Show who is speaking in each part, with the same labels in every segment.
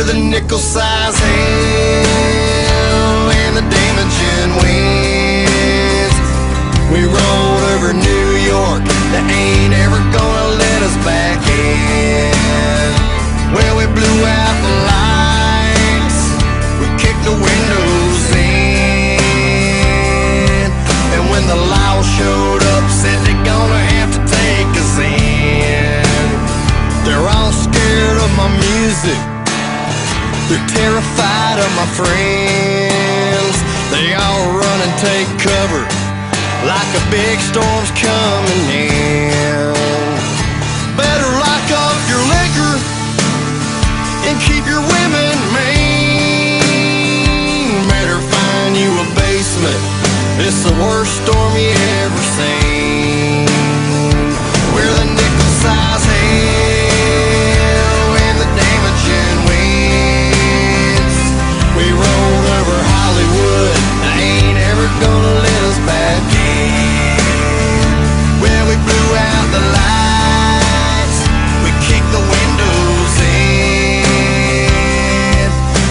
Speaker 1: the nickel-sized hail and the damaging winds. We rolled over New York, they ain't ever gonna let us back in. Well, we blew out the lights, we kicked the windows in, and when the law showed up, said they're gonna have to take us in. They're all scared of my music, they're terrified of my friends. They all run and take cover like a big storm's coming in. Better lock up your liquor and keep your women mean. Better find you a basement, it's the worst storm you ever seen. We're the nickel-sized hail and the damaging winds. We rolled over Hollywood, they ain't ever gonna let us back in. Well, we blew out the lights, we kicked the windows in,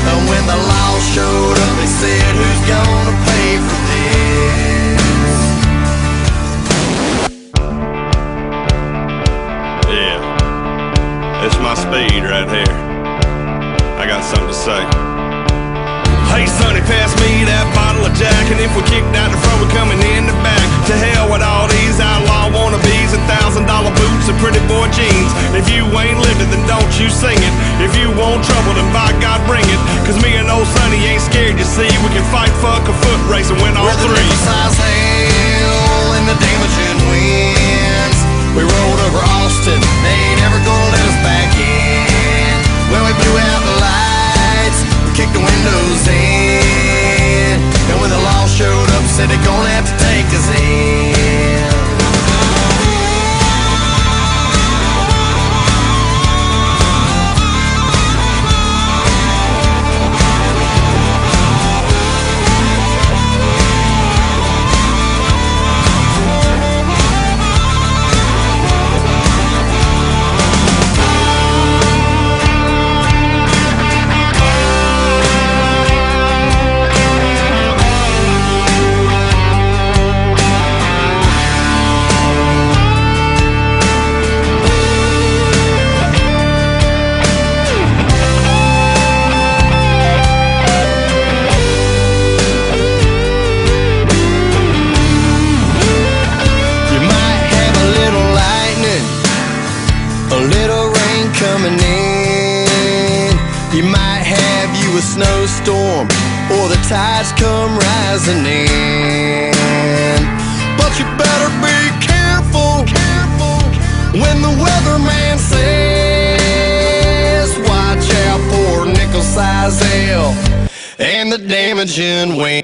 Speaker 1: and when the law showed up, they said, who's gonna pay for this?
Speaker 2: Yeah, it's my speed right here. I got something to say. Hey sonny, pass me that bottle of Jack, and if we kicked out the front, we're coming in the back. To hell with all these outlaw wannabes and $1,000 boots and pretty boy jeans. If you ain't living, then don't you sing it. If you want trouble, then by God bring it. Cause me and old Sonny ain't scared, you see. We can fight, fuck, a foot race and win all
Speaker 1: three. We're the nickel-sized hail and the damaging winds. We rolled over Austin, they ain't ever gonna let us back in. Well, we blew out the lights, kicked the windows in, and when the law showed up, said they're gonna have to take us in. You might have you a snowstorm, or the tides come rising in. But you better be careful when the weatherman says, watch out for nickel-sized hail and the damaging wind.